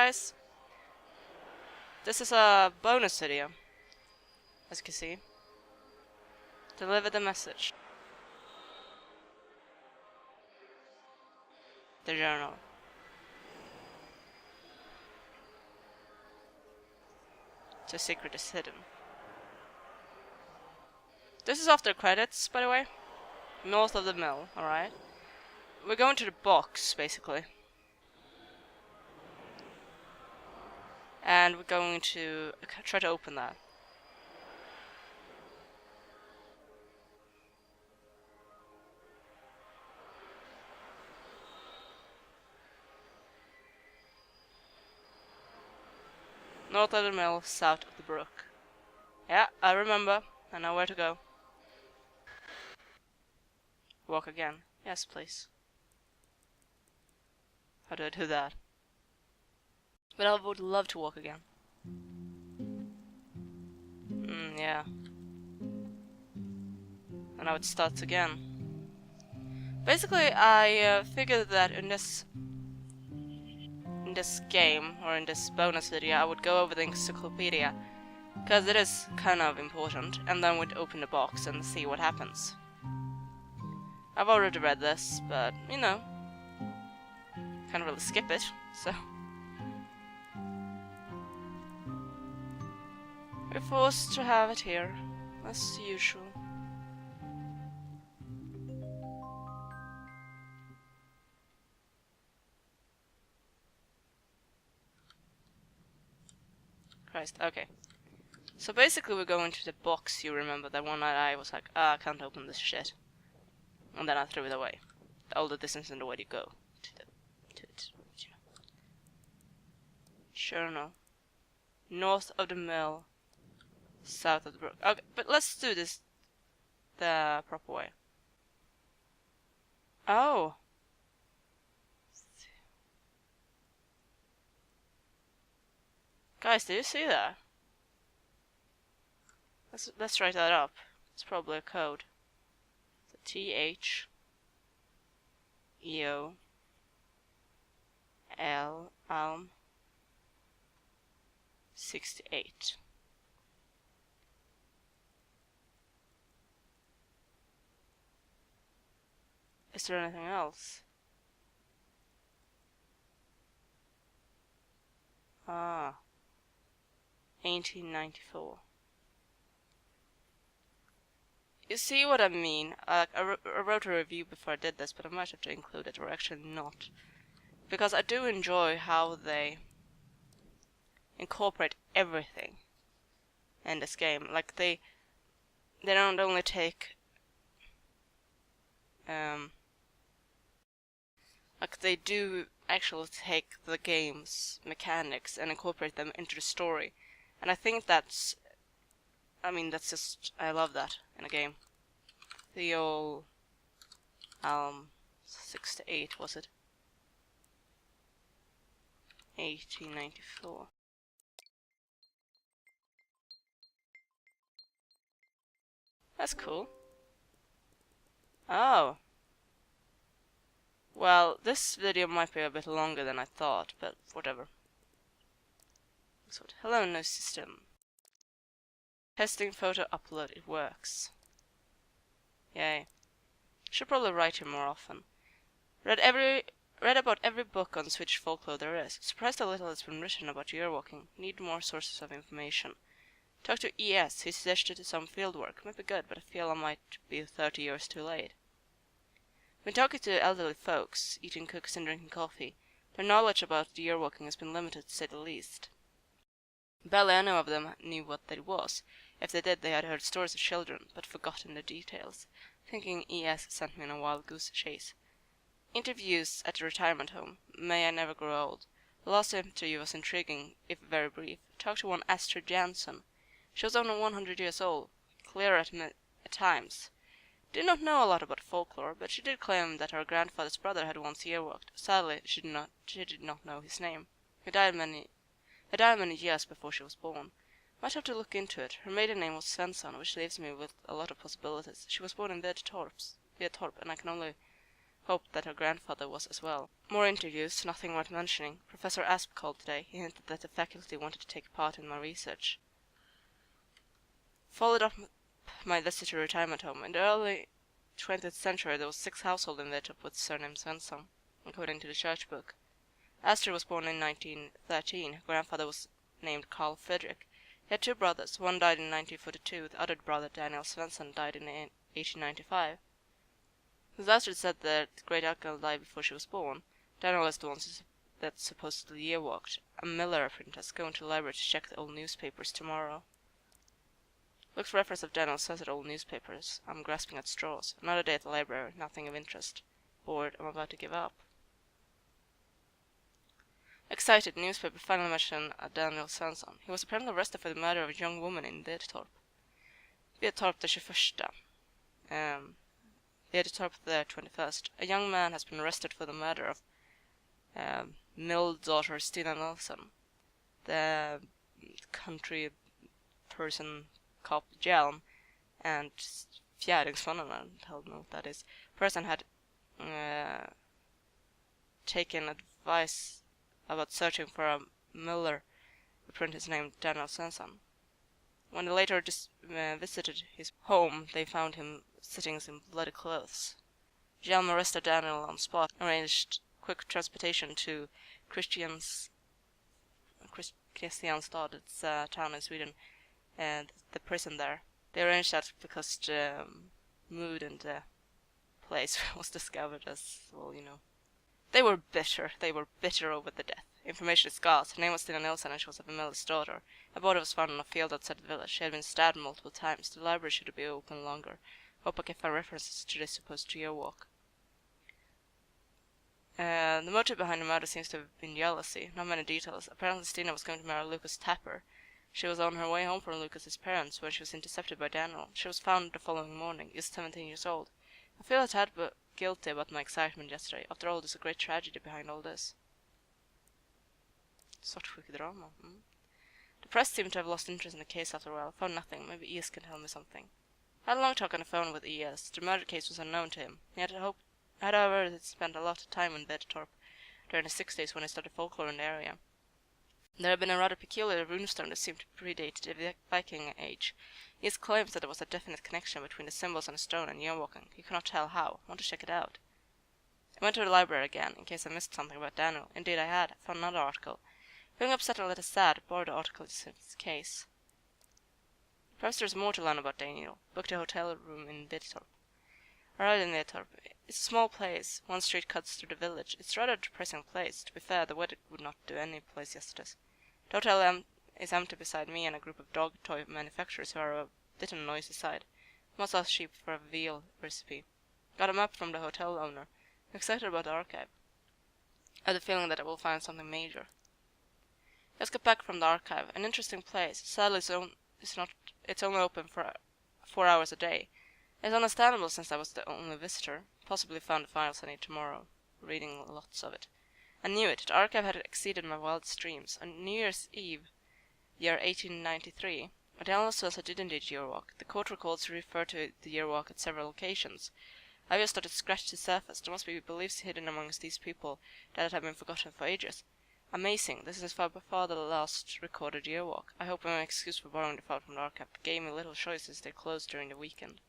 guys. This is a bonus video, as you can see. Deliver the message. The journal. The secret is hidden. This is after credits, by the way. North of the mill, alright? We're going to the box, basically. And we're going to try to open that. North of the mill, south of the brook. Yeah, I remember. I know where to go. Walk again. Yes, please. How do I do that? But I would love to walk again. Yeah. And now it starts again. Basically, I figured that in this game, or in this bonus video, I would go over the encyclopedia, because it is kind of important, and then we'd open the box and see what happens. I've already read this, but, you know, can't really skip it, so... We're forced to have it here, as usual. Christ, okay. So basically we're going to the box, you remember, that one night I was like, I can't open this shit. And then I threw it away. The older distance and the way you go. To it, you know. Journal. North of the mill. South of the brook. Okay, but let's do this the proper way. Oh. Guys, do you see that? Let's write that up. It's probably a code. So T-H-E-O-L Alm 68. Is there anything else? Ah. 1894. You see what I mean? I wrote a review before I did this, but I might have to include it, or actually not. Because I do enjoy how they incorporate everything in this game. Like, they don't only take... like, they do actually take the game's mechanics and incorporate them into the story. And I think that's... I mean, that's just... I love that in a game. The old... 68, was it? 1894. That's cool. Oh. Well, this video might be a bit longer than I thought, but whatever. So, hello, no system. Testing photo upload, it works. Yay. Should probably write here more often. Read about every book on Swedish folklore there is. Surprised how little has been written about yearwalking. Need more sources of information. Talk to ES, he suggested some fieldwork. Might be good, but I feel I might be 30 years too late. When talking to elderly folks, eating cookies and drinking coffee, their knowledge about yearwalking has been limited to say the least. Barely any of them knew what that was. If they did, they had heard stories of children, but forgotten the details. Thinking ES sent me on a wild goose chase. Interviews at the retirement home. May I never grow old. The last interview was intriguing, if very brief. Talked to one Astrid Jansen. She was only 100 years old, clear at times. Did not know a lot about folklore, but she did claim that her grandfather's brother had once yearwalked. Sadly, she did not know his name. He died many years before she was born. Might have to look into it. Her maiden name was Svensson, which leaves me with a lot of possibilities. She was born in Vedtorp, and I can only hoped that her grandfather was as well. More interviews, nothing worth mentioning. Professor Asp called today. He hinted that the faculty wanted to take part in my research. Followed up my visit to a retirement home. In the early 20th century, there was 6 households in Vettorp with the surname Svensson, according to the church book. Astrid was born in 1913. Her grandfather was named Carl Fredrik. He had 2 brothers. One died in 1942. The other brother, Daniel Svensson, died in 1895. Since Astrid said that great uncle died before she was born, Daniel is the one that supposedly year-walked. A Miller apprentice going to the library to check the old newspapers tomorrow. Look for reference of Daniel says at old newspapers. I'm grasping at straws. Another day at the library, nothing of interest. Bored, I'm about to give up. Excited, newspaper finally mentioned Daniel Svensson. He was apparently arrested for the murder of a young woman in Vettorp. Vettorp the 21st. Vettorp the 21st. A young man has been arrested for the murder of mill daughter Stina Nilsson. The country person cop Hjelm and Fjärdingsmannen, I don't know what that is. Person had taken advice about searching for a miller apprentice named Daniel Svensson. When they later visited his home, they found him sitting in bloody clothes. Hjelm arrested Daniel on spot and arranged quick transportation to Kristianstad, it's a town in Sweden, and the prison there. They arranged that because the mood in the place was discovered as, well, you know. They were bitter over the death. Information is scarce. Her name was Stina Nilsson and she was a miller's daughter. A body was found on a field outside the village. She had been stabbed multiple times. The library should be open longer. Hope I can find references to this supposed year-walk. The motive behind the murder seems to have been jealousy. Not many details. Apparently Stina was going to marry Lucas Tapper. She was on her way home from Lucas's parents when she was intercepted by Daniel. She was found the following morning, just 17 years old. I feel a tad bit guilty about my excitement yesterday. After all, there's a great tragedy behind all this. Svartsjuk drama. The press seemed to have lost interest in the case after a while. I found nothing. Maybe ES can tell me something. I had a long talk on the phone with ES. The murder case was unknown to him. He had however, spent a lot of time in Vettorp during the 60s when he studied folklore in the area. There had been a rather peculiar runestone that seemed to predate the Viking age. He claims that there was a definite connection between the symbols on the stone and year-walking. He could not tell how. I want to check it out. I went to the library again, in case I missed something about Daniel. Indeed I had. I found another article. Feeling upset and a little sad, I borrowed the article in its case. Perhaps there's more to learn about Daniel. Booked a hotel room in Vettorp. Arrived in Vettorp. It's a small place. One street cuts through the village. It's a rather depressing place. To be fair, the weather would not do any place justice. The hotel is empty beside me and a group of dog toy manufacturers who are a bit on the noisy side. Must ask sheep for a veal recipe. Got a map from the hotel owner. I'm excited about the archive. I have the feeling that I will find something major. Let's get back from the archive. An interesting place. Sadly, it's only open for 4 hours a day. It's understandable since I was the only visitor. Possibly found the files I need tomorrow. Reading lots of it. I knew it. The archive had exceeded my wildest dreams. On New Year's Eve, year 1893, Daniel Svensson did indeed year-walk. The court records refer to the year-walk at several occasions. I just started to scratch the surface. There must be beliefs hidden amongst these people that have been forgotten for ages. Amazing. This is by far the last recorded year-walk. I hope my excuse for borrowing the file from the archive gave me little choice as they closed during the weekend.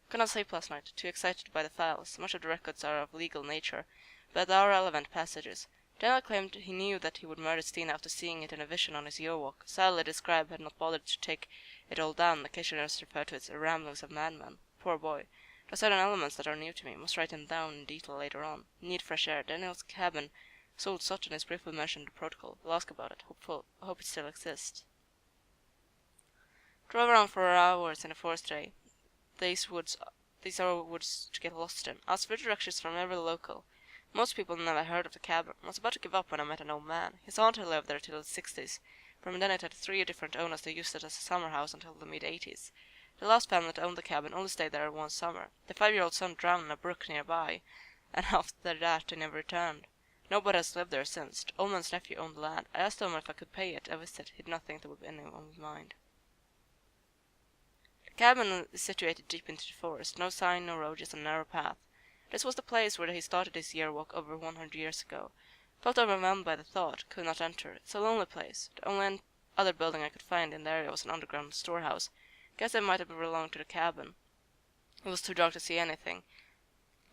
Could not sleep last night. Too excited by the files. Much of the records are of legal nature, but there are relevant passages. Daniel claimed he knew that he would murder Stina after seeing it in a vision on his year-walk. Sadly, the scribe had not bothered to take it all down. Occasionally referred to it as the ramblings of madman. Poor boy. There are certain elements that are new to me. Must write them down in detail later on. Need fresh air. Daniel's cabin sold Sutton is briefly mentioned in the protocol. We'll ask about it. Hope it still exists. Drove around for hours in the forest today. These are woods to get lost in. Asked for directions from every local. Most people never heard of the cabin. I was about to give up when I met an old man. His aunt had lived there till the 60s. From then it had 3 different owners that used it as a summer house until the mid-80s. The last family that owned the cabin only stayed there one summer. The 5-year-old son drowned in a brook nearby, and after that they never returned. Nobody has lived there since. The old man's nephew owned the land. I asked him if I could pay it a visit. He did not think there would be anyone would mind. The cabin is situated deep into the forest. No sign, no road, just a narrow path. This was the place where he started his year walk over 100 years ago. Felt overwhelmed by the thought, could not enter. It's a lonely place. The only other building I could find in the area was an underground storehouse. Guess it might have belonged to the cabin. It was too dark to see anything,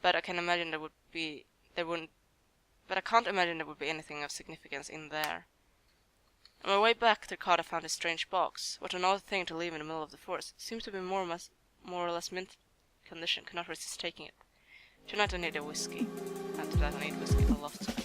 but I can imagine there wouldn't. But I can't imagine there would be anything of significance in there. On my way back to the car, I found this strange box. What an odd thing to leave in the middle of the forest. It seems to be more or less mint condition. Could not resist taking it. Tonight I need a whiskey. And tonight I need whiskey a lot.